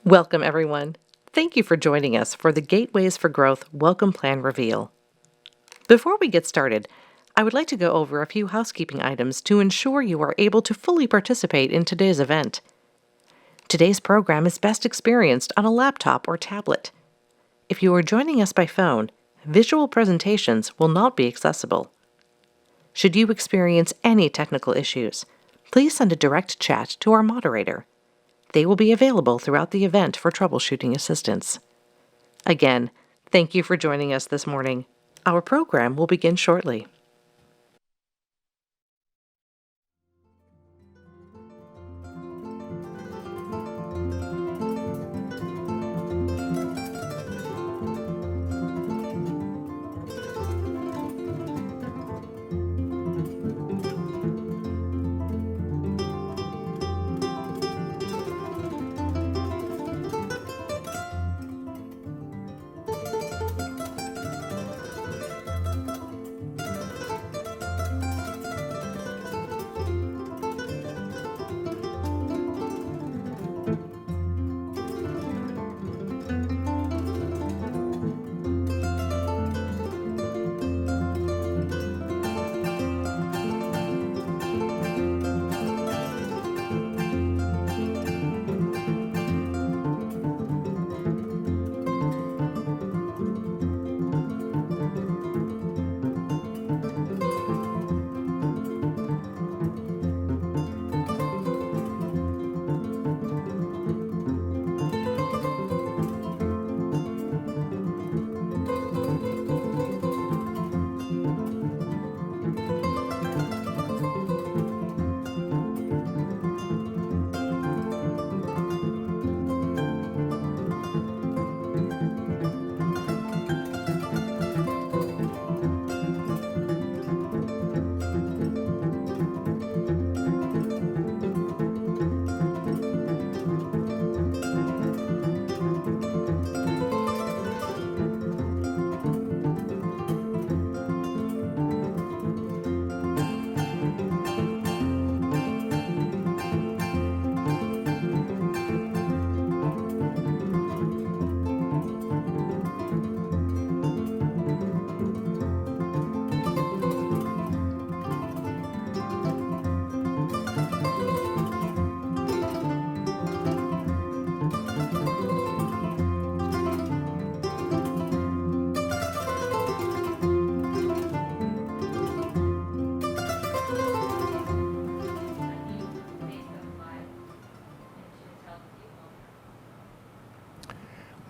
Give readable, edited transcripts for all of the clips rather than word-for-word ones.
Welcome, everyone. Thank you for joining us for the Gateways for Growth Welcome Plan Reveal. Before we get started, I would like to go over a few housekeeping items to ensure you are able to fully participate in today's event. Today's program is best experienced on a laptop or tablet. If you are joining us by phone, visual presentations will not be accessible. Should you experience any technical issues, please send a direct chat to our moderator. They will be available throughout the event for troubleshooting assistance. Again, thank you for joining us this morning. Our program will begin shortly.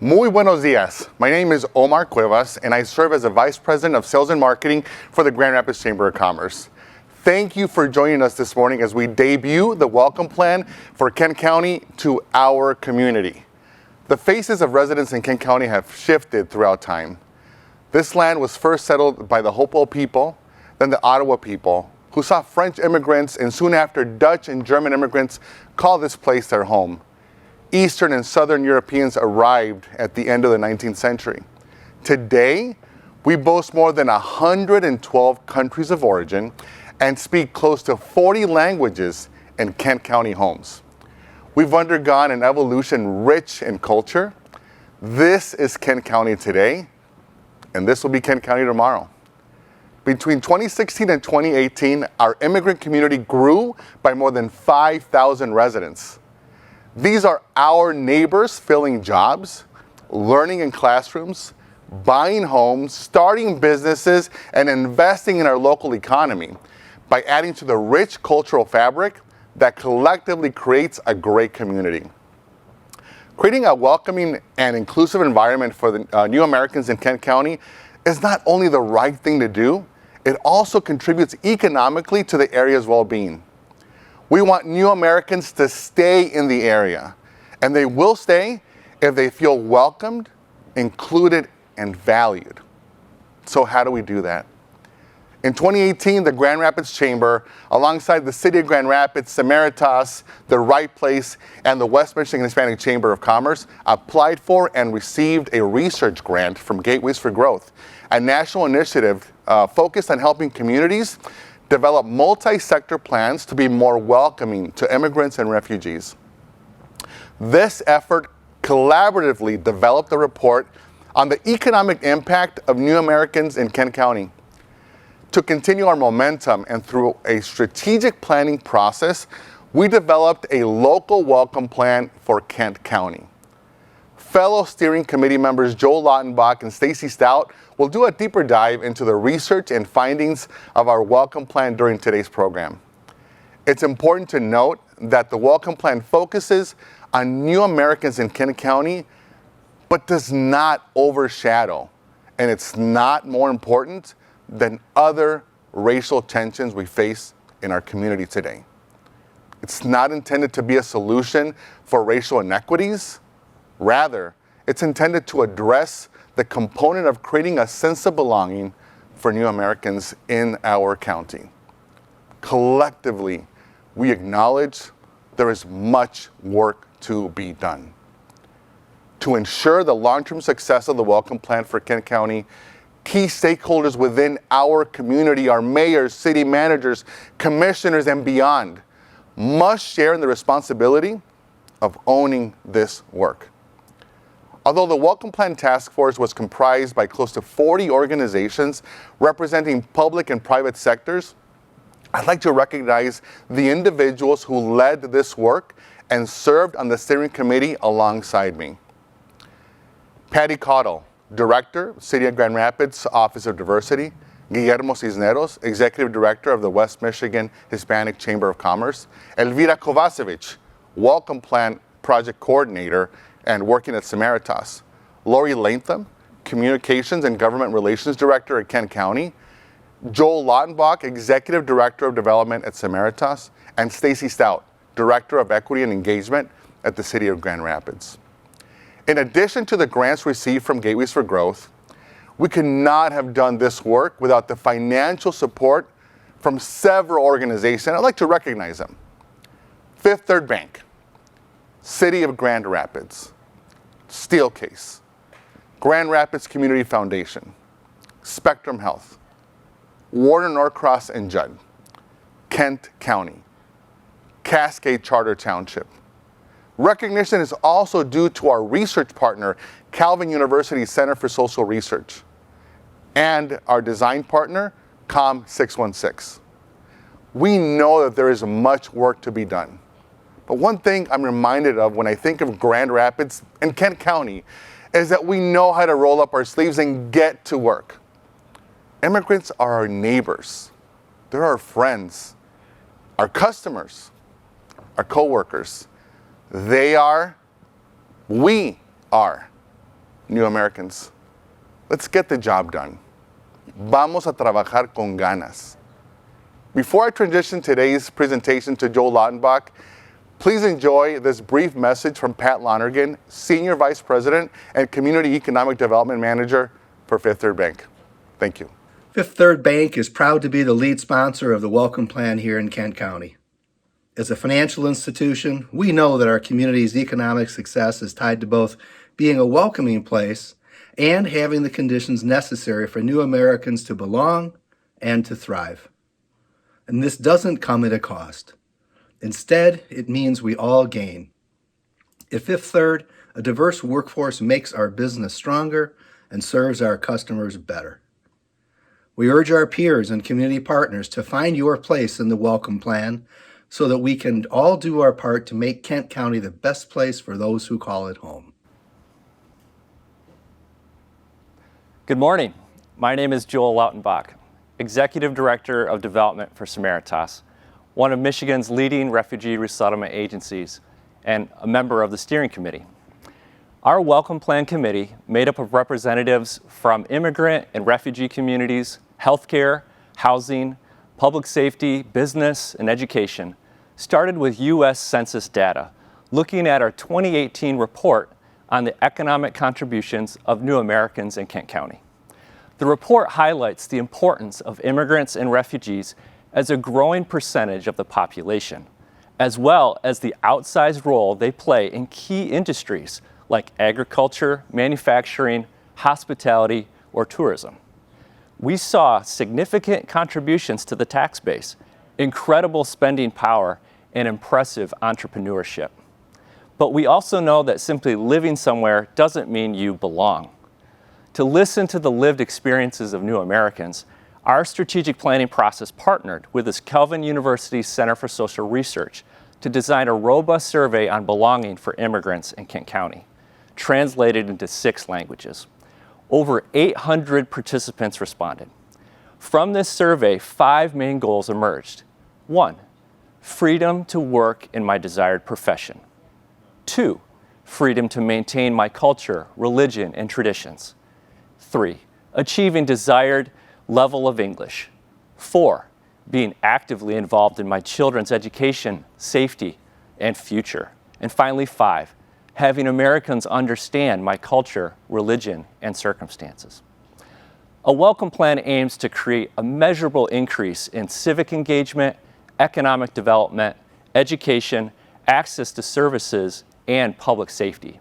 Muy buenos dias. My name is Omar Cuevas, and I serve as the Vice President of Sales and Marketing for the Grand Rapids Chamber of Commerce. Thank you for joining us this morning as we debut the Welcome Plan for Kent County to our community. The faces of residents in Kent County have shifted throughout time. This land was first settled by the Hopewell people, then the Ottawa people, who saw French immigrants and soon after Dutch and German immigrants call this place their home. Eastern and Southern Europeans arrived at the end of the 19th century. Today, we boast more than 112 countries of origin and speak close to 40 languages in Kent County homes. We've undergone an evolution rich in culture. This is Kent County today, and this will be Kent County tomorrow. Between 2016 and 2018, our immigrant community grew by more than 5,000 residents. These are our neighbors filling jobs, learning in classrooms, buying homes, starting businesses, and investing in our local economy by adding to the rich cultural fabric that collectively creates a great community. Creating a welcoming and inclusive environment for the new Americans in Kent County is not only the right thing to do, it also contributes economically to the area's well-being. We want new Americans to stay in the area, and they will stay if they feel welcomed, included, and valued. So how do we do that? In 2018, the Grand Rapids Chamber, alongside the City of Grand Rapids, Samaritas, The Right Place, and the West Michigan Hispanic Chamber of Commerce, applied for and received a research grant from Gateways for Growth, a national initiative focused on helping communities develop multi-sector plans to be more welcoming to immigrants and refugees. This effort collaboratively developed a report on the economic impact of new Americans in Kent County. To continue our momentum and through a strategic planning process, we developed a local welcome plan for Kent County. Fellow steering committee members Joe Lautenbach and Stacy Stout will do a deeper dive into the research and findings of our welcome plan during today's program. It's important to note that the welcome plan focuses on new Americans in Kent County, but does not overshadow, and it's not more important than other racial tensions we face in our community today. It's not intended to be a solution for racial inequities. Rather, it's intended to address the component of creating a sense of belonging for new Americans in our county. Collectively, we acknowledge there is much work to be done. To ensure the long-term success of the welcome plan for Kent County, key stakeholders within our community, our mayors, city managers, commissioners, and beyond, must share in the responsibility of owning this work. Although the Welcome Plan Task Force was comprised by close to 40 organizations representing public and private sectors, I'd like to recognize the individuals who led this work and served on the steering committee alongside me. Patty Cottle, Director, City of Grand Rapids Office of Diversity; Guillermo Cisneros, Executive Director of the West Michigan Hispanic Chamber of Commerce; Elvira Kovacevic, Welcome Plan Project Coordinator and working at Samaritas; Lori Latham, Communications and Government Relations Director at Kent County; Joel Lautenbach, Executive Director of Development at Samaritas; and Stacy Stout, Director of Equity and Engagement at the City of Grand Rapids. In addition to the grants received from Gateways for Growth, we could not have done this work without the financial support from several organizations. I'd like to recognize them. Fifth Third Bank, City of Grand Rapids, Steelcase, Grand Rapids Community Foundation, Spectrum Health, Warner Norcross and Judd, Kent County, Cascade Charter Township. Recognition is also due to our research partner, Calvin University Center for Social Research, and our design partner, COM 616. We know that there is much work to be done. But one thing I'm reminded of when I think of Grand Rapids and Kent County is that we know how to roll up our sleeves and get to work. Immigrants are our neighbors. They're our friends, our customers, our coworkers. We are new Americans. Let's get the job done. Vamos a trabajar con ganas. Before I transition today's presentation to Joel Lautenbach, please enjoy this brief message from Pat Lonergan, Senior Vice President and Community Economic Development Manager for Fifth Third Bank. Thank you. Fifth Third Bank is proud to be the lead sponsor of the Welcome Plan here in Kent County. As a financial institution, we know that our community's economic success is tied to both being a welcoming place and having the conditions necessary for new Americans to belong and to thrive. And this doesn't come at a cost. Instead, it means we all gain. At Fifth Third, a diverse workforce makes our business stronger and serves our customers better. We urge our peers and community partners to find your place in the Welcome Plan so that we can all do our part to make Kent County the best place for those who call it home. Good morning. My name is Joel Lautenbach, Executive Director of Development for Samaritas, one of Michigan's leading refugee resettlement agencies, and a member of the steering committee. Our Welcome Plan Committee, made up of representatives from immigrant and refugee communities, healthcare, housing, public safety, business, and education, started with U.S. Census data, looking at our 2018 report on the economic contributions of new Americans in Kent County. The report highlights the importance of immigrants and refugees as a growing percentage of the population, as well as the outsized role they play in key industries like agriculture, manufacturing, hospitality, or tourism. We saw significant contributions to the tax base, incredible spending power, and impressive entrepreneurship. But we also know that simply living somewhere doesn't mean you belong. To listen to the lived experiences of new Americans, our strategic planning process partnered with the Kelvin University Center for Social Research to design a robust survey on belonging for immigrants in Kent County, translated into 6 languages. Over 800 participants responded. From this survey, 5 main goals emerged. 1, freedom to work in my desired profession. 2, freedom to maintain my culture, religion, and traditions. 3, achieving desired level of English. 4, being actively involved in my children's education, safety, and future. And finally, 5, having Americans understand my culture, religion, and circumstances. A welcome plan aims to create a measurable increase in civic engagement, economic development, education, access to services, and public safety.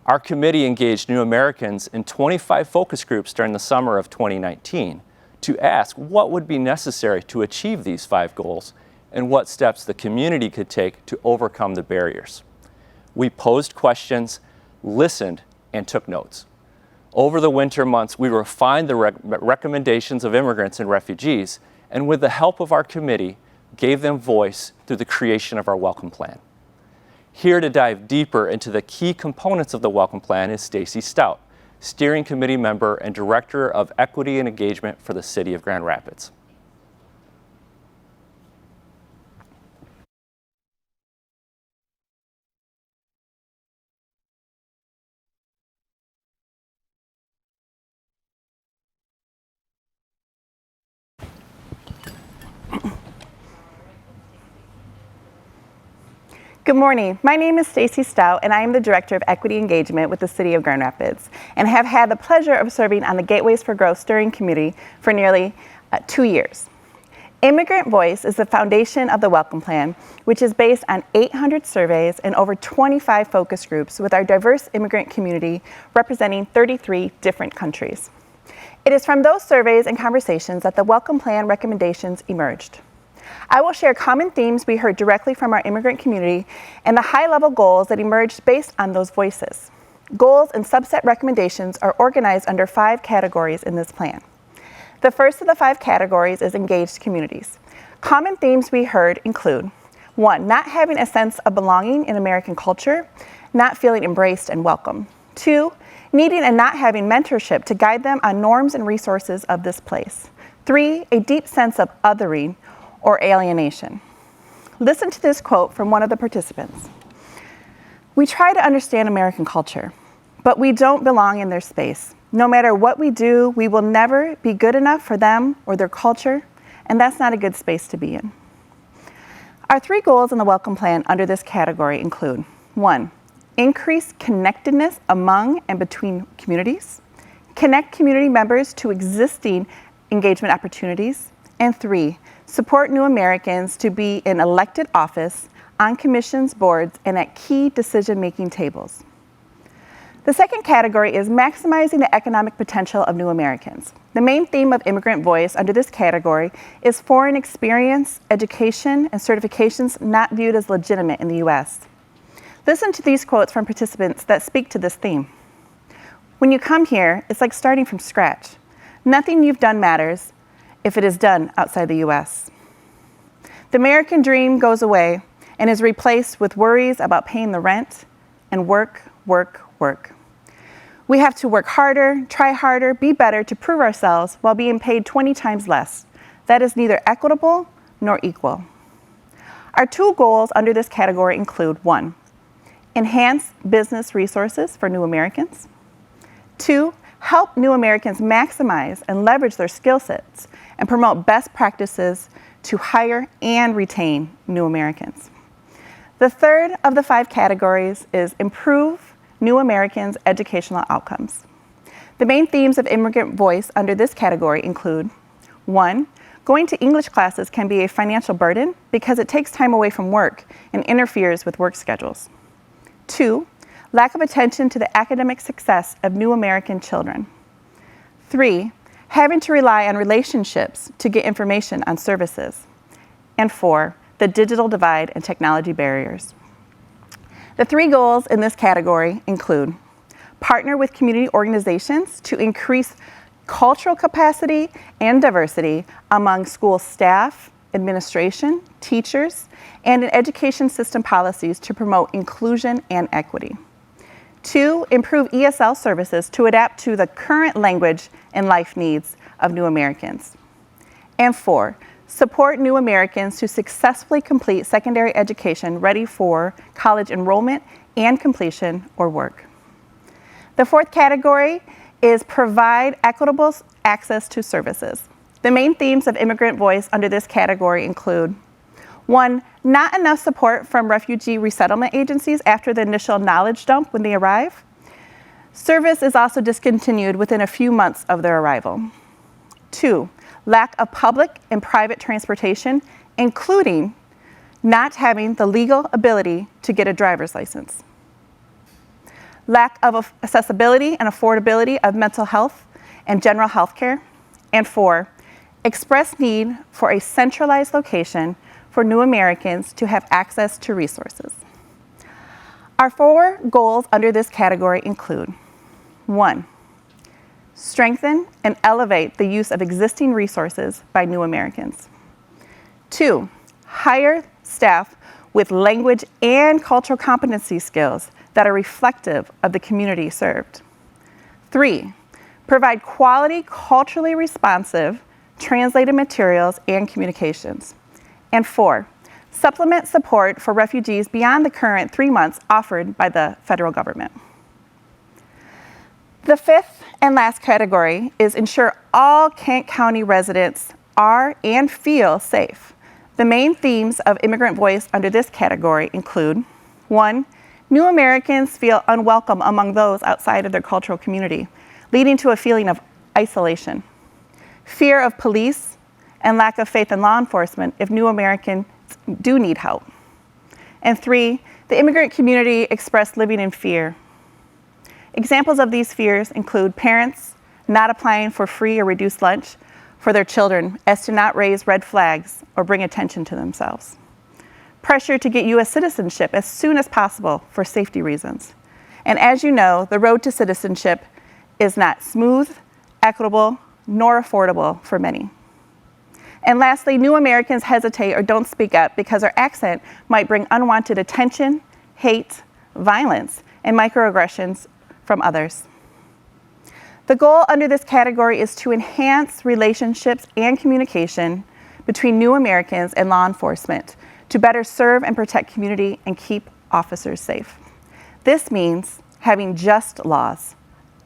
Our committee engaged new Americans in 25 focus groups during the summer of 2019 to ask what would be necessary to achieve these 5 goals and what steps the community could take to overcome the barriers. We posed questions, listened, and took notes. Over the winter months, we refined the recommendations of immigrants and refugees, and with the help of our committee, gave them voice through the creation of our Welcome Plan. Here to dive deeper into the key components of the Welcome Plan is Stacy Stout, Steering Committee Member and Director of Equity and Engagement for the City of Grand Rapids. Good morning. My name is Stacy Stout, and I am the Director of Equity Engagement with the City of Grand Rapids, and have had the pleasure of serving on the Gateways for Growth Steering Committee for nearly 2 years. Immigrant Voice is the foundation of the Welcome Plan, which is based on 800 surveys and over 25 focus groups with our diverse immigrant community representing 33 different countries. It is from those surveys and conversations that the Welcome Plan recommendations emerged. I will share common themes we heard directly from our immigrant community and the high-level goals that emerged based on those voices. Goals and subset recommendations are organized under 5 categories in this plan. The first of the 5 categories is engaged communities. Common themes we heard include 1, not having a sense of belonging in American culture, not feeling embraced and welcome. 2, needing and not having mentorship to guide them on norms and resources of this place. 3, a deep sense of othering or alienation. Listen to this quote from one of the participants. "We try to understand American culture, but we don't belong in their space. No matter what we do, we will never be good enough for them or their culture, and that's not a good space to be in." Our 3 goals in the Welcome Plan under this category include 1, increase connectedness among and between communities, connect community members to existing engagement opportunities, and 3, support new Americans to be in elected office, on commissions, boards, and at key decision-making tables. The second category is maximizing the economic potential of new Americans. The main theme of Immigrant Voice under this category is foreign experience, education, and certifications not viewed as legitimate in the U.S. Listen to these quotes from participants that speak to this theme. "When you come here, it's like starting from scratch. Nothing you've done matters if it is done outside the U.S. The American dream goes away and is replaced with worries about paying the rent and work. We have to work harder, try harder, be better to prove ourselves while being paid 20 times less. That is neither equitable nor equal." Our 2 goals under this category include 1, enhance business resources for new Americans. 2, help new Americans maximize and leverage their skill sets and promote best practices to hire and retain new Americans. The third of the 5 categories is improve new Americans' educational outcomes. The main themes of Immigrant Voice under this category include 1, going to English classes can be a financial burden because it takes time away from work and interferes with work schedules. 2, lack of attention to the academic success of new American children. 3, having to rely on relationships to get information on services. And 4, the digital divide and technology barriers. The 3 goals in this category include partner with community organizations to increase cultural capacity and diversity among school staff, administration, teachers, and in education system policies to promote inclusion and equity. 2, improve ESL services to adapt to the current language and life needs of new Americans. And 4, support new Americans to successfully complete secondary education ready for college enrollment and completion or work. The 4th category is provide equitable access to services. The main themes of Immigrant Voice under this category include 1, not enough support from refugee resettlement agencies after the initial knowledge dump when they arrive. Service is also discontinued within a few months of their arrival. 2, lack of public and private transportation, including not having the legal ability to get a driver's license. Lack of accessibility and affordability of mental health and general health care. And 4, express need for a centralized location for new Americans to have access to resources. Our 4 goals under this category include 1, strengthen and elevate the use of existing resources by new Americans. 2, hire staff with language and cultural competency skills that are reflective of the community served. 3, provide quality, culturally responsive, translated materials and communications. And 4, supplement support for refugees beyond the current 3 months offered by the federal government. The 5th and last category is ensure all Kent County residents are and feel safe. The main themes of Immigrant Voice under this category include 1, new Americans feel unwelcome among those outside of their cultural community, leading to a feeling of isolation, fear of police, and lack of faith in law enforcement if new Americans do need help. And 3, the immigrant community expressed living in fear. Examples of these fears include parents not applying for free or reduced lunch for their children as to not raise red flags or bring attention to themselves. Pressure to get U.S. citizenship as soon as possible for safety reasons. And as you know, the road to citizenship is not smooth, equitable, nor affordable for many. And lastly, new Americans hesitate or don't speak up because their accent might bring unwanted attention, hate, violence, and microaggressions from others. The goal under this category is to enhance relationships and communication between new Americans and law enforcement to better serve and protect community and keep officers safe. This means having just laws,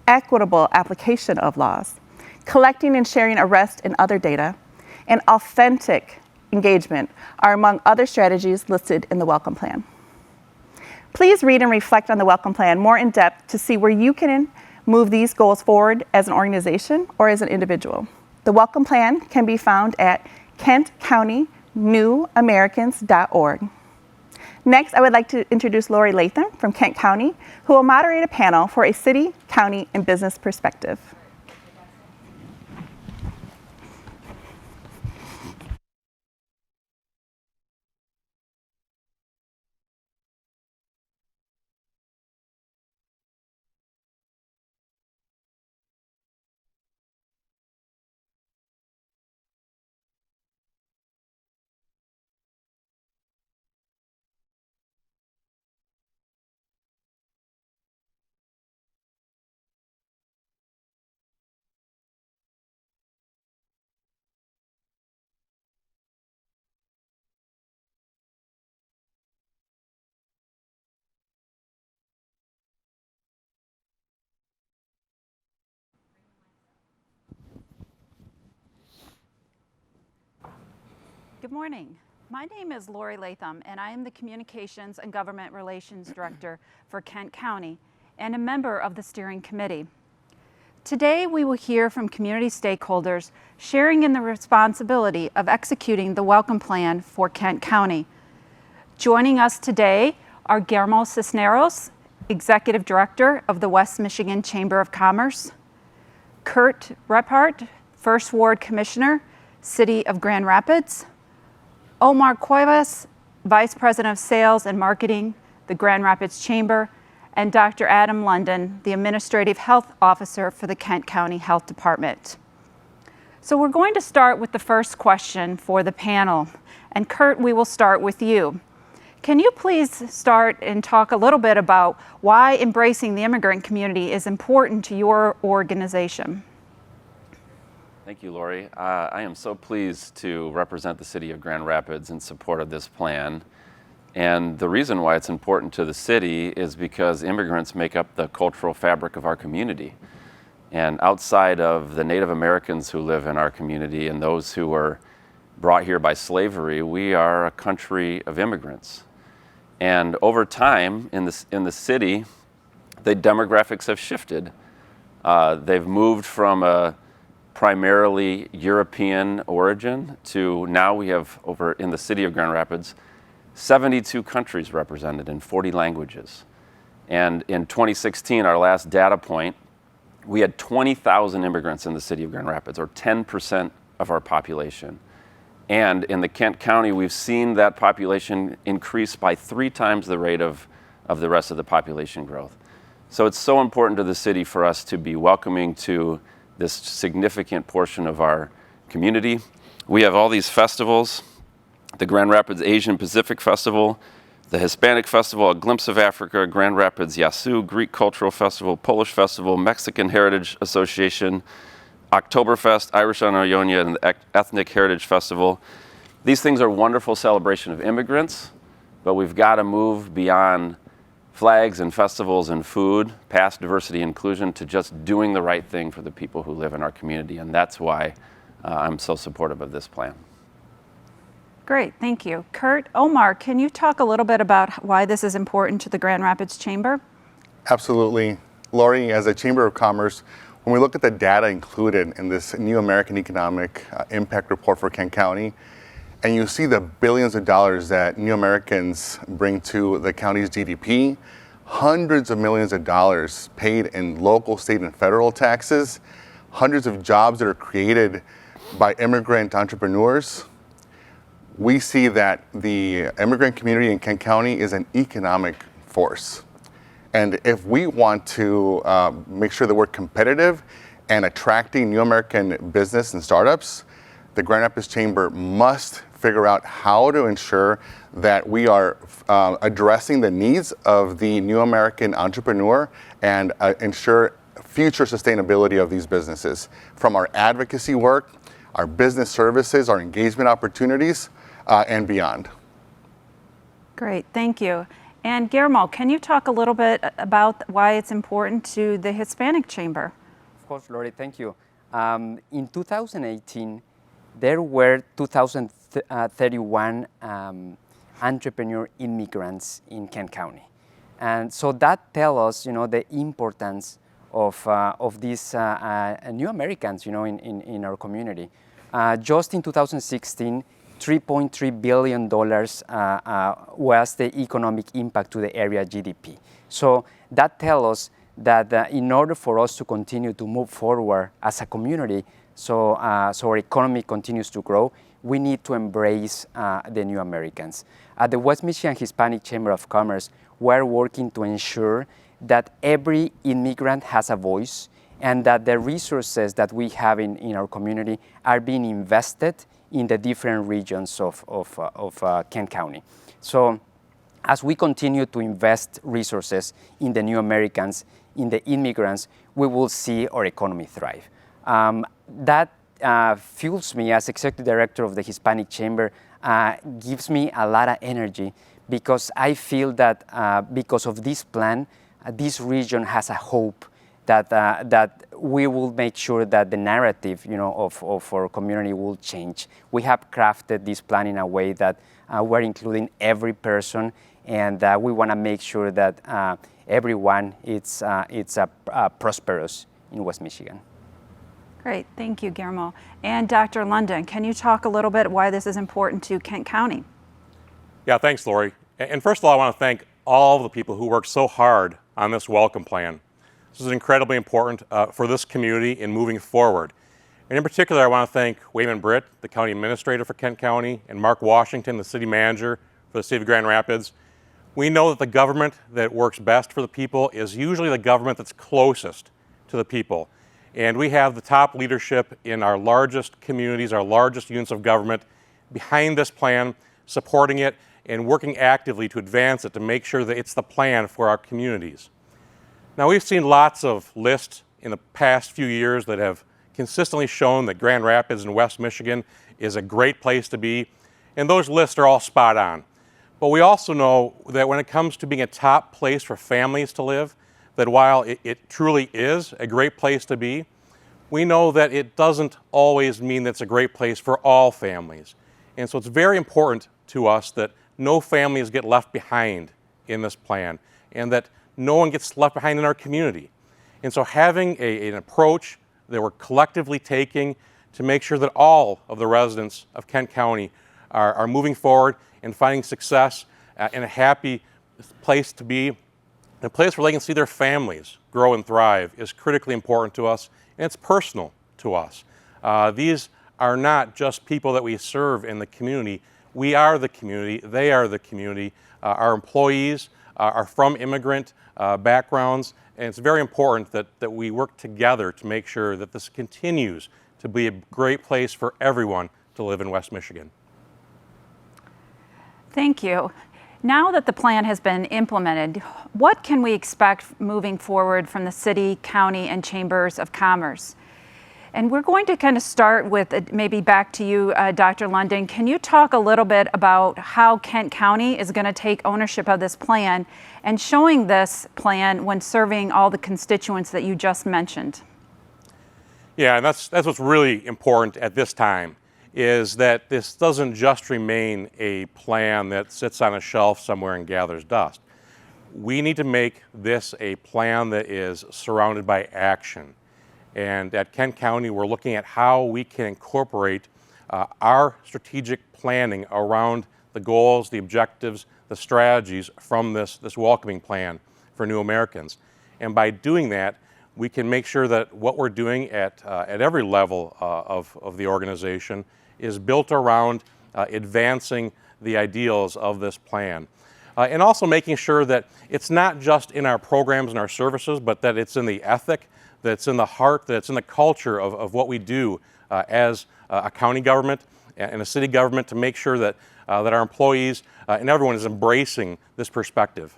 equitable application of laws, collecting and sharing arrest and other data, and authentic engagement are among other strategies listed in the Welcome Plan. Please read and reflect on the Welcome Plan more in depth to see where you can move these goals forward as an organization or as an individual. The Welcome Plan can be found at kentcountynewAmericans.org. Next, I would like to introduce Lori Latham from Kent County, who will moderate a panel for a city, county, and business perspective. Good morning. My name is Lori Latham, and I am the Communications and Government Relations Director for Kent County and a member of the Steering Committee. Today, we will hear from community stakeholders sharing in the responsibility of executing the Welcome Plan for Kent County. Joining us today are Guillermo Cisneros, Executive Director of the West Michigan Chamber of Commerce, Kurt Rephart, First Ward Commissioner, City of Grand Rapids, Omar Cuevas, Vice President of Sales and Marketing, the Grand Rapids Chamber, and Dr. Adam London, the Administrative Health Officer for the Kent County Health Department. So we're going to start with the first question for the panel. And Kurt, we will start with you. Can you please start and talk a little bit about why embracing the immigrant community is important to your organization? Thank you, Lori. I am so pleased to represent the city of Grand Rapids in support of this plan. And the reason why it's important to the city is because immigrants make up the cultural fabric of our community. And outside of the Native Americans who live in our community and those who were brought here by slavery, we are a country of immigrants. And over time in the city, the demographics have shifted. They've moved from a primarily European origin to now we have over in the city of Grand Rapids 72 countries represented in 40 languages. And in 2016, our last data point, we had 20,000 immigrants in the city of Grand Rapids, or 10% of our population. And in the Kent County, we've seen that population increase by 3 times the rate of the rest of the population growth. So it's so important to the city for us to be welcoming to this significant portion of our community. We have all these festivals, the Grand Rapids Asian Pacific Festival, the Hispanic Festival, A Glimpse of Africa, Grand Rapids Yasu, Greek Cultural Festival, Polish Festival, Mexican Heritage Association, Oktoberfest, Irish on Ionia, and the Ethnic Heritage Festival. These things are wonderful celebration of immigrants, but we've got to move beyond flags and festivals and food, past diversity and inclusion, to just doing the right thing for the people who live in our community. And that's why I'm so supportive of this plan. Great, thank you. Kurt, Omar, can you talk a little bit about why this is important to the Grand Rapids Chamber? Absolutely. Lori, as a Chamber of Commerce, when we look at the data included in this new American Economic Impact Report for Kent County, and you see the billions of dollars that new Americans bring to the county's GDP, hundreds of millions of dollars paid in local, state, and federal taxes, hundreds of jobs that are created by immigrant entrepreneurs, we see that the immigrant community in Kent County is an economic force. And if we want to make sure that we're competitive and attracting new American business and startups, the Grand Rapids Chamber must figure out how to ensure that we are addressing the needs of the new American entrepreneur and ensure future sustainability of these businesses. From our advocacy work, our business services, our engagement opportunities, and beyond. Great, thank you. And Guillermo, can you talk a little bit about why it's important to the Hispanic Chamber? Of course, Lori, thank you. In 2018, there were 2,031 entrepreneur immigrants in Kent County. And so that tells us, the importance of these new Americans, in our community. Just in 2016, $3.3 billion was the economic impact to the area GDP. So that tells us that in order for us to continue to move forward as a community, so our economy continues to grow, we need to embrace the new Americans. At the West Michigan Hispanic Chamber of Commerce, we're working to ensure that every immigrant has a voice and that the resources that we have in our community are being invested in the different regions of Kent County. So as we continue to invest resources in the new Americans, in the immigrants, we will see our economy thrive. That fuels me as Executive Director of the Hispanic Chamber, gives me a lot of energy because I feel that because of this plan, this region has a hope that we will make sure that the narrative, of our community will change. We have crafted this plan in a way that we're including every person, and we want to make sure that everyone it's prosperous in West Michigan. Great, thank you, Guillermo. And Dr. London, can you talk a little bit why this is important to Kent County? Yeah, thanks, Lori. And first of all, I want to thank all of the people who worked so hard on this welcome plan. This is incredibly important for this community in moving forward. And in particular, I want to thank Wayman Britt, the County Administrator for Kent County, and Mark Washington, the City Manager for the City of Grand Rapids. We know that the government that works best for the people is usually the government that's closest to the people. And we have the top leadership in our largest communities, our largest units of government, behind this plan, supporting it, and working actively to advance it to make sure that it's the plan for our communities. Now, we've seen lots of lists in the past few years that have consistently shown that Grand Rapids in West Michigan is a great place to be, and those lists are all spot on. But we also know that when it comes to being a top place for families to live, that while it truly is a great place to be, we know that it doesn't always mean that it's a great place for all families. And so it's very important to us that no families get left behind in this plan, and that no one gets left behind in our community. And so having an approach that we're collectively taking to make sure that all of the residents of Kent County are moving forward and finding success and a happy place to be, a place where they can see their families grow and thrive, is critically important to us, and it's personal to us. These are not just people that we serve in the community. We are the community, they are the community. Our employees are from immigrant backgrounds, and it's very important that we work together to make sure that this continues to be a great place for everyone to live in West Michigan. Thank you. Now that the plan has been implemented, what can we expect moving forward from the city, county, and chambers of commerce? And we're going to kind of start with maybe back to you, Dr. London. Can you talk a little bit about how Kent County is going to take ownership of this plan and showing this plan when serving all the constituents that you just mentioned? Yeah, and that's what's really important at this time, is that this doesn't just remain a plan that sits on a shelf somewhere and gathers dust. We need to make this a plan that is surrounded by action. And at Kent County, we're looking at how we can incorporate our strategic planning around the goals, the objectives, the strategies from this welcoming plan for new Americans. And by doing that, we can make sure that what we're doing at every level of the organization is built around advancing the ideals of this plan. And also making sure that it's not just in our programs and our services, but that it's in the ethic, that it's in the heart, that it's in the culture of what we do as a county government and a city government, to make sure that our employees and everyone is embracing this perspective.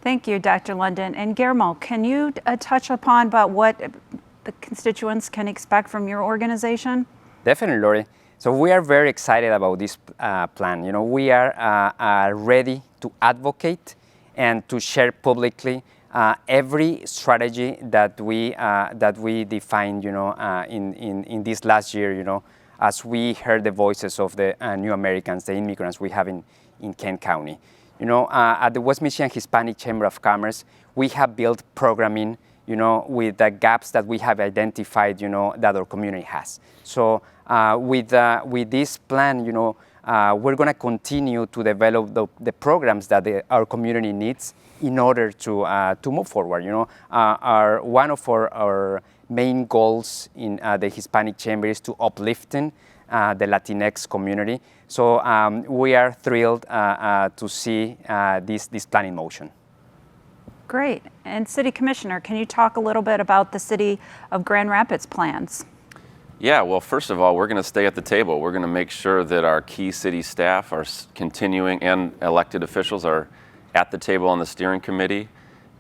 Thank you, Dr. London. And Guillermo, can you touch upon about what the constituents can expect from your organization? Definitely, Lori. So we are very excited about this plan. You know, we are ready to advocate and to share publicly every strategy that we defined, in this last year, as we heard the voices of the new Americans, the immigrants we have in Kent County. At the West Michigan Hispanic Chamber of Commerce, we have built programming, with the gaps that we have identified, that our community has. So with this plan, we're going to continue to develop the programs that our community needs in order to move forward. One of our main goals in the Hispanic Chamber is to uplifting the Latinx community. So we are thrilled to see this plan in motion. Great. And City Commissioner, can you talk a little bit about the City of Grand Rapids plans? Yeah, well, first of all, we're going to stay at the table. We're going to make sure that our key city staff are continuing, and elected officials are at the table on the steering committee,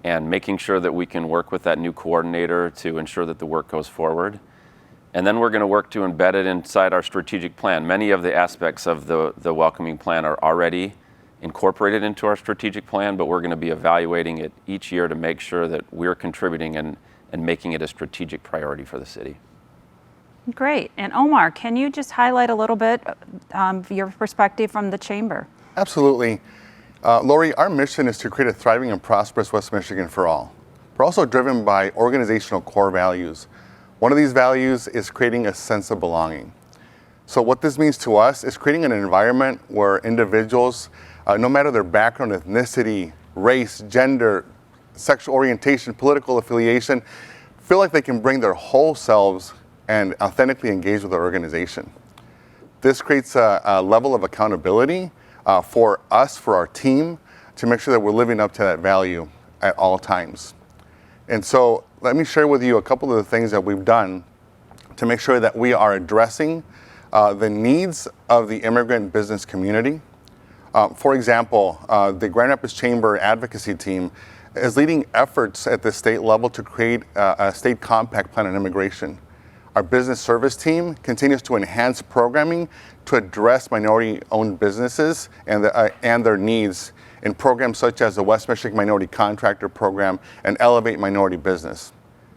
and making sure that we can work with that new coordinator to ensure that the work goes forward. And then we're going to work to embed it inside our strategic plan. Many of the aspects of the welcoming plan are already incorporated into our strategic plan, but we're going to be evaluating it each year to make sure that we're contributing and making it a strategic priority for the city. Great. And Omar, can you just highlight a little bit your perspective from the Chamber? Absolutely. Lori, our mission is to create a thriving and prosperous West Michigan for all. We're also driven by organizational core values. One of these values is creating a sense of belonging. So what this means to us is creating an environment where individuals, no matter their background, ethnicity, race, gender, sexual orientation, political affiliation, feel like they can bring their whole selves and authentically engage with our organization. This creates a level of accountability, for us, for our team, to make sure that we're living up to that value at all times. And so let me share with you a couple of the things that we've done to make sure that we are addressing the needs of the immigrant business community. For example, the Grand Rapids Chamber advocacy team is leading efforts at the state level to create a state compact plan on immigration. Our business service team continues to enhance programming to address minority-owned businesses and their needs in programs such as the West Michigan Minority Contractor Program and Elevate Minority Business.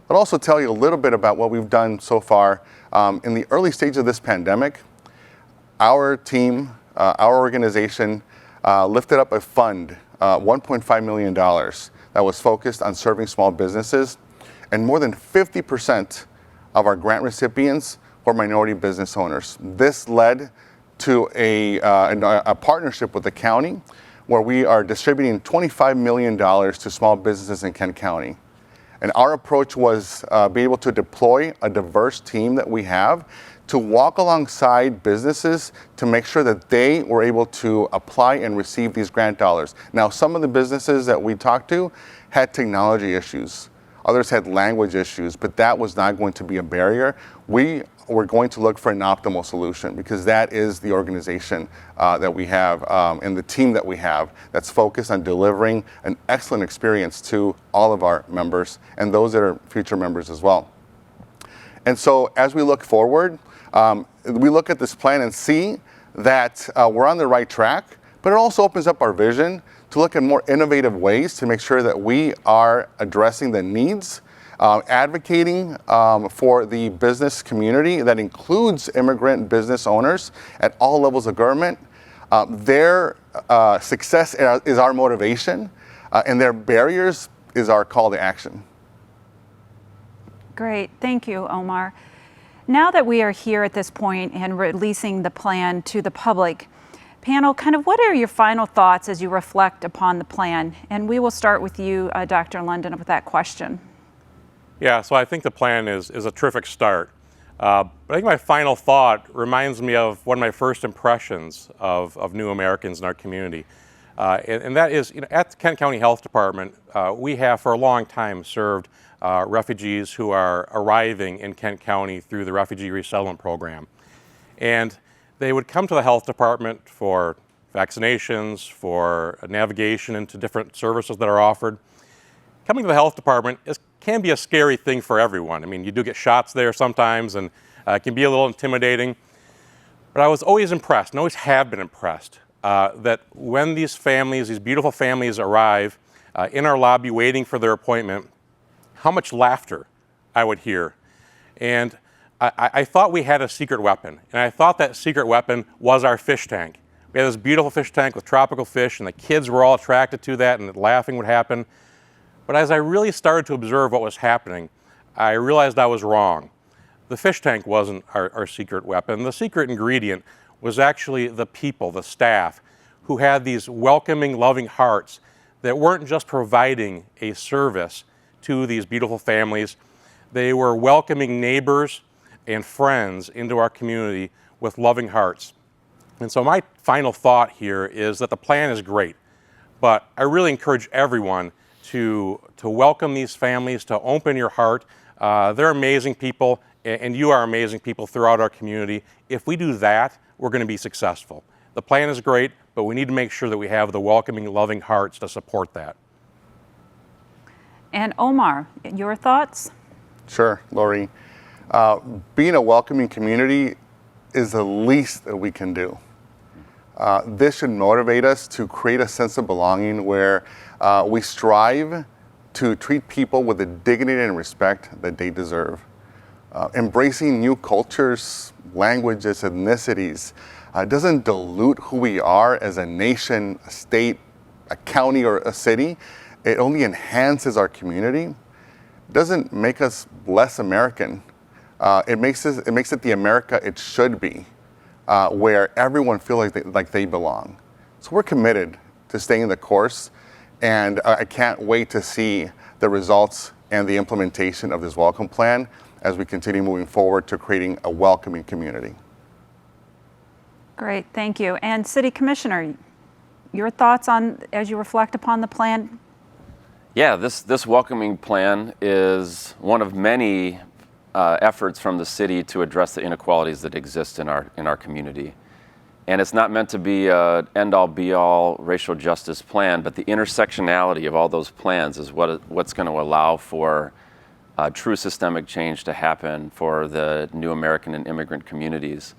I'll also tell you a little bit about what we've done so far. In the early stage of this pandemic, our team, our organization, lifted up a fund, $1.5 million, that was focused on serving small businesses, and more than 50% of our grant recipients were minority business owners. This led to a partnership with the county where we are distributing $25 million to small businesses in Kent County. And our approach was be able to deploy a diverse team that we have to walk alongside businesses to make sure that they were able to apply and receive these grant dollars. Now, some of the businesses that we talked to had technology issues. Others had language issues, but that was not going to be a barrier. We were going to look for an optimal solution because that is the organization that we have and the team that we have that's focused on delivering an excellent experience to all of our members and those that are future members as well. And so as we look forward, we look at this plan and see that we're on the right track, but it also opens up our vision to look at more innovative ways to make sure that we are addressing the needs, advocating for the business community that includes immigrant business owners at all levels of government. Their success is our motivation, and their barriers is our call to action. Great, thank you, Omar. Now that we are here at this point and releasing the plan to the public, panel, kind of what are your final thoughts as you reflect upon the plan? And we will start with you, Dr. London, with that question. Yeah, so I think the plan is a terrific start. But I think my final thought reminds me of one of my first impressions of new Americans in our community. And that is, at the Kent County Health Department, we have for a long time served refugees who are arriving in Kent County through the Refugee Resettlement Program. And they would come to the health department for vaccinations, for navigation into different services that are offered. Coming to the health department can be a scary thing for everyone. I mean, you do get shots there sometimes, and it can be a little intimidating. But I was always impressed, and always have been impressed, that when these families, these beautiful families arrive in our lobby waiting for their appointment, how much laughter I would hear. And I thought we had a secret weapon, and I thought that secret weapon was our fish tank. We had this beautiful fish tank with tropical fish, and the kids were all attracted to that, and laughing would happen. But as I really started to observe what was happening, I realized I was wrong. The fish tank wasn't our secret weapon. The secret ingredient was actually the people, the staff, who had these welcoming, loving hearts that weren't just providing a service to these beautiful families. They were welcoming neighbors and friends into our community with loving hearts. And so my final thought here is that the plan is great, but I really encourage everyone to welcome these families, to open your heart. They're amazing people, and you are amazing people throughout our community. If we do that, we're going to be successful. The plan is great, but we need to make sure that we have the welcoming, loving hearts to support that. And Omar, your thoughts? Sure, Lori. Being a welcoming community is the least that we can do. This should motivate us to create a sense of belonging where we strive to treat people with the dignity and respect that they deserve. Embracing new cultures, languages, ethnicities doesn't dilute who we are as a nation, a state, a county, or a city. It only enhances our community. It doesn't make us less American. It makes it the America it should be, where everyone feels like they belong. So we're committed to staying the course, and I can't wait to see the results and the implementation of this welcome plan as we continue moving forward to creating a welcoming community. Great, thank you. And City Commissioner, your thoughts on, as you reflect upon the plan? Yeah, this welcoming plan is one of many efforts from the city to address the inequalities that exist in our community. And it's not meant to be an end-all be-all racial justice plan, but the intersectionality of all those plans is what's going to allow for true systemic change to happen for the new American and immigrant communities.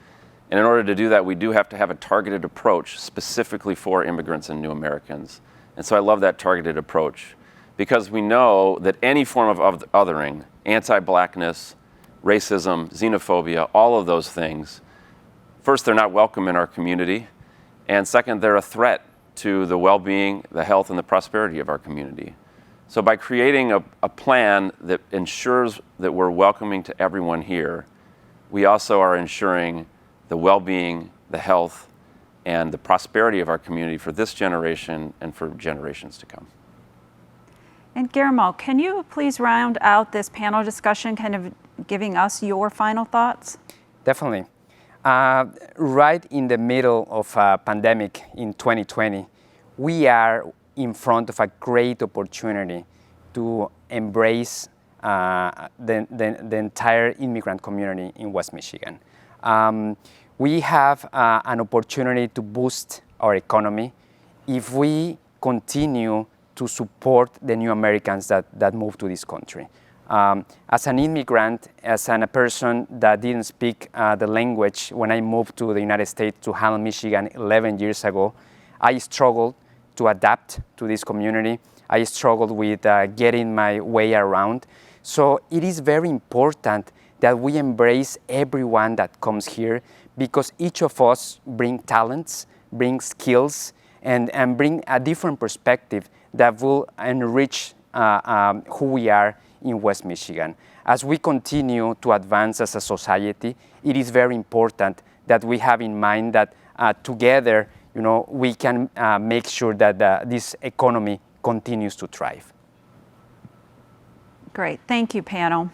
And in order to do that, we do have to have a targeted approach specifically for immigrants and new Americans. And so I love that targeted approach because we know that any form of othering, anti-blackness, racism, xenophobia, all of those things, first, they're not welcome in our community, and second, they're a threat to the well-being, the health, and the prosperity of our community. So by creating a plan that ensures that we're welcoming to everyone here, we also are ensuring the well-being, the health, and the prosperity of our community for this generation and for generations to come. And Guillermo, can you please round out this panel discussion, kind of giving us your final thoughts? Definitely. Right in the middle of a pandemic in 2020, we are in front of a great opportunity to embrace the entire immigrant community in West Michigan. We have an opportunity to boost our economy if we continue to support the new Americans that move to this country. As an immigrant, as a person that didn't speak the language when I moved to the United States to Hammond, Michigan 11 years ago, I struggled to adapt to this community. I struggled with getting my way around. So it is very important that we embrace everyone that comes here because each of us bring talents, bring skills, and bring a different perspective that will enrich who we are in West Michigan. As we continue to advance as a society, it is very important that we have in mind that together, we can make sure that this economy continues to thrive. Great, thank you, panel.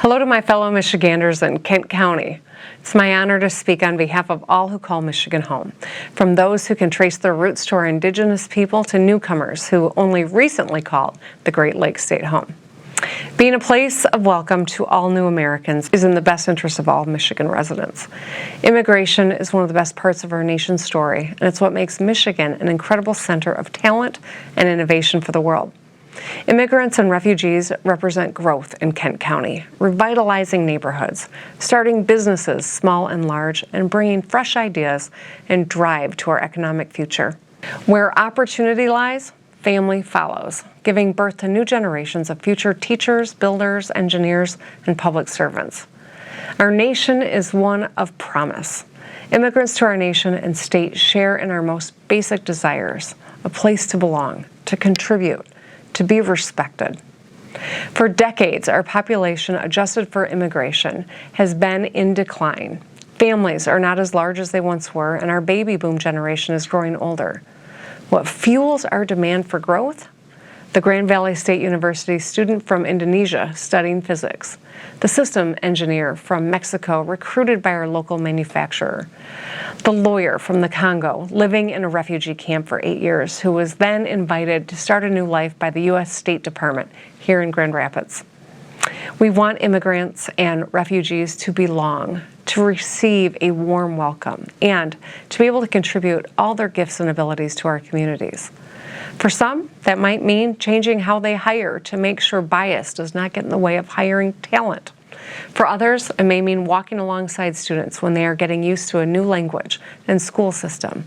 Hello to my fellow Michiganders in Kent County. It's my honor to speak on behalf of all who call Michigan home, from those who can trace their roots to our indigenous people to newcomers who only recently called the Great Lakes State home. Being a place of welcome to all new Americans is in the best interest of all Michigan residents. Immigration is one of the best parts of our nation's story, and it's what makes Michigan an incredible center of talent and innovation for the world. Immigrants and refugees represent growth in Kent County, revitalizing neighborhoods, starting businesses, small and large, and bringing fresh ideas and drive to our economic future. Where opportunity lies, family follows, giving birth to new generations of future teachers, builders, engineers, and public servants. Our nation is one of promise. Immigrants to our nation and state share in our most basic desires, a place to belong, to contribute, to be respected. For decades, our population, adjusted for immigration, has been in decline. Families are not as large as they once were, and our baby boom generation is growing older. What fuels our demand for growth? The Grand Valley State University student from Indonesia studying physics, the system engineer from Mexico recruited by our local manufacturer, the lawyer from the Congo living in a refugee camp for 8 years who was then invited to start a new life by the U.S. State Department here in Grand Rapids. We want immigrants and refugees to belong, to receive a warm welcome, and to be able to contribute all their gifts and abilities to our communities. For some, that might mean changing how they hire to make sure bias does not get in the way of hiring talent. For others, it may mean walking alongside students when they are getting used to a new language and school system.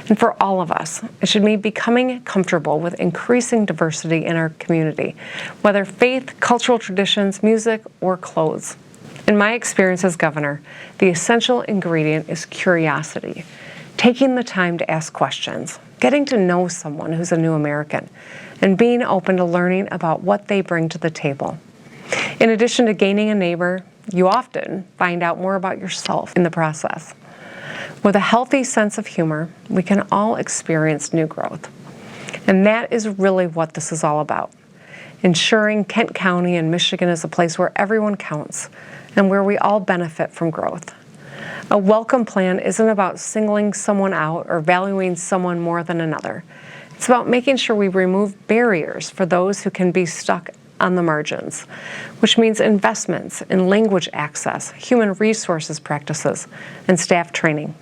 And for all of us, it should mean becoming comfortable with increasing diversity in our community, whether faith, cultural traditions, music, or clothes. In my experience as governor, the essential ingredient is curiosity, taking the time to ask questions, getting to know someone who's a new American, and being open to learning about what they bring to the table. In addition to gaining a neighbor, you often find out more about yourself in the process. With a healthy sense of humor, we can all experience new growth. And that is really what this is all about. Ensuring Kent County and Michigan is a place where everyone counts and where we all benefit from growth. A welcome plan isn't about singling someone out or valuing someone more than another. It's about making sure we remove barriers for those who can be stuck on the margins, which means investments in language access, human resources practices, and staff training.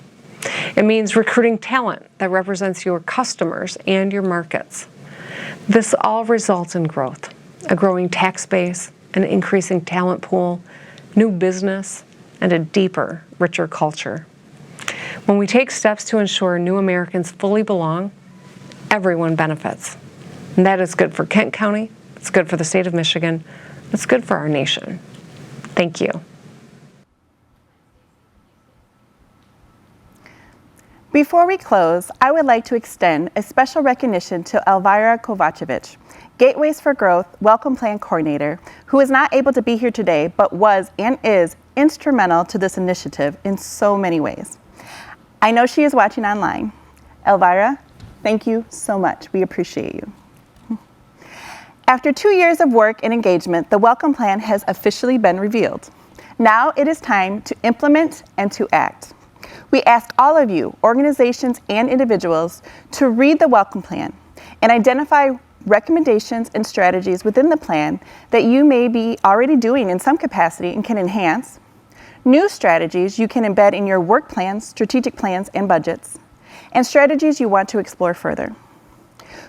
It means recruiting talent that represents your customers and your markets. This all results in growth, a growing tax base, an increasing talent pool, new business, and a deeper, richer culture. When we take steps to ensure new Americans fully belong, everyone benefits. And that is good for Kent County, it's good for the state of Michigan, it's good for our nation. Thank you. Before we close, I would like to extend a special recognition to Elvira Kovacevic, Gateways for Growth Welcome Plan Coordinator, who is not able to be here today, but was and is instrumental to this initiative in so many ways. I know she is watching online. Elvira, thank you so much. We appreciate you. After 2 years of work and engagement, the Welcome Plan has officially been revealed. Now it is time to implement and to act. We ask all of you, organizations and individuals, to read the Welcome Plan and identify recommendations and strategies within the plan that you may be already doing in some capacity and can enhance, new strategies you can embed in your work plans, strategic plans, and budgets, and strategies you want to explore further.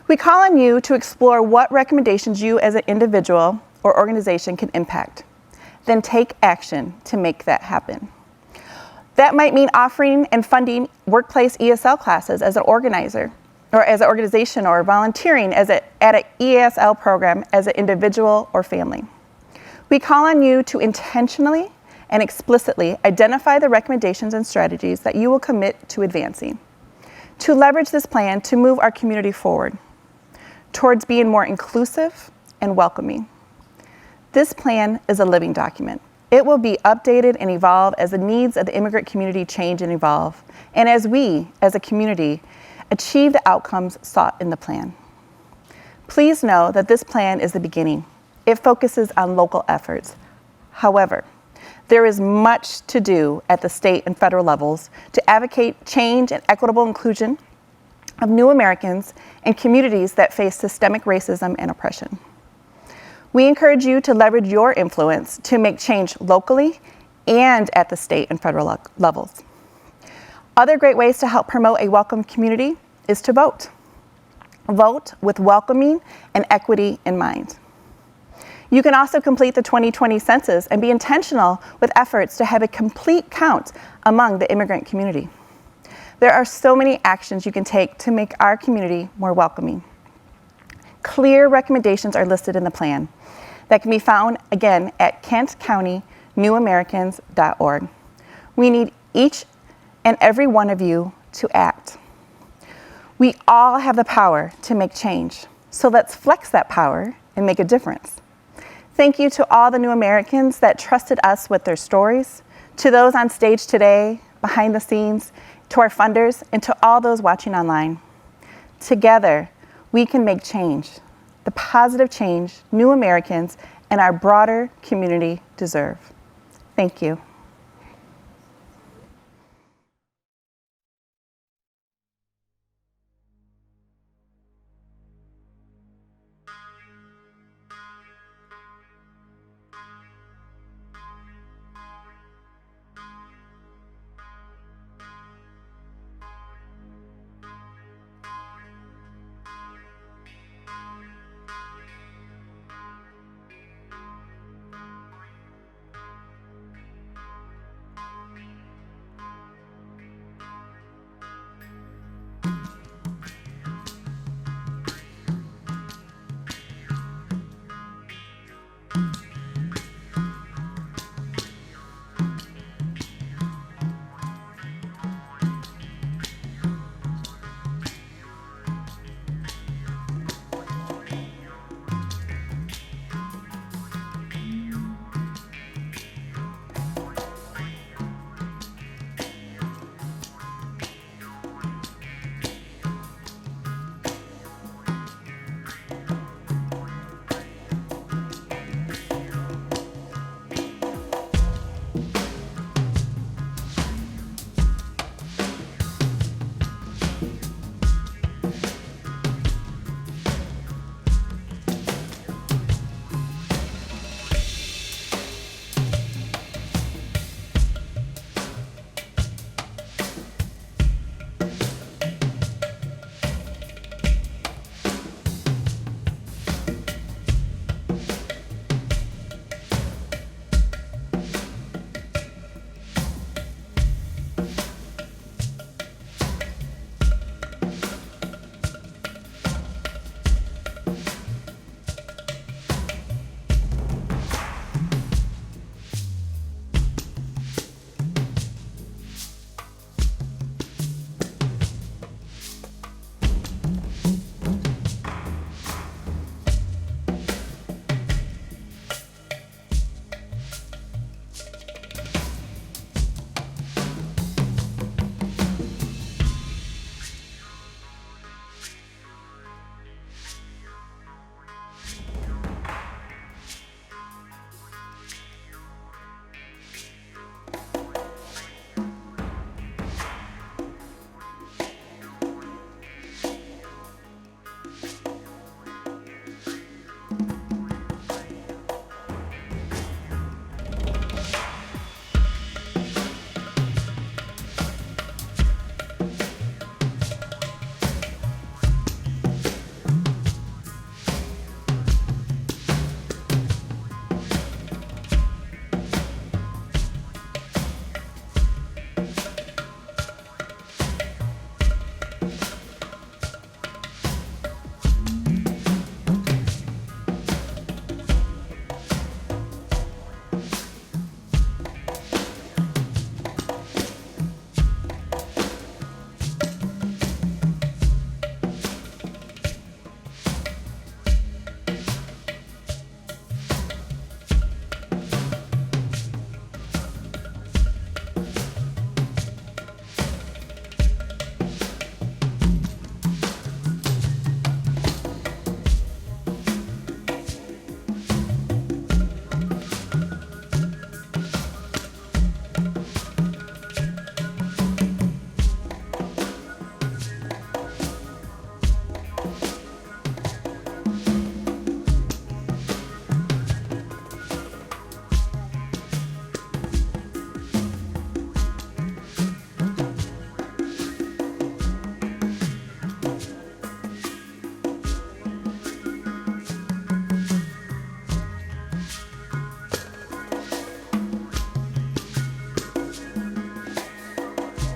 We call on you to explore what recommendations you as an individual or organization can impact. Then take action to make that happen. That might mean offering and funding workplace ESL classes as an organizer, or as an organization, or volunteering at an ESL program as an individual or family. We call on you to intentionally and explicitly identify the recommendations and strategies that you will commit to advancing, to leverage this plan to move our community forward towards being more inclusive and welcoming. This plan is a living document. It will be updated and evolve as the needs of the immigrant community change and evolve, and as we, as a community, achieve the outcomes sought in the plan. Please know that this plan is the beginning. It focuses on local efforts. However, there is much to do at the state and federal levels to advocate change and equitable inclusion of new Americans and communities that face systemic racism and oppression. We encourage you to leverage your influence to make change locally and at the state and federal levels. Other great ways to help promote a welcome community is to vote. Vote with welcoming and equity in mind. You can also complete the 2020 census and be intentional with efforts to have a complete count among the immigrant community. There are so many actions you can take to make our community more welcoming. Clear recommendations are listed in the plan that can be found, again, at kentcountynewAmericans.org. We need each and every one of you to act. We all have the power to make change, so let's flex that power and make a difference. Thank you to all the new Americans that trusted us with their stories, to those on stage today, behind the scenes, to our funders, and to all those watching online. Together, we can make change, the positive change new Americans and our broader community deserve. Thank you.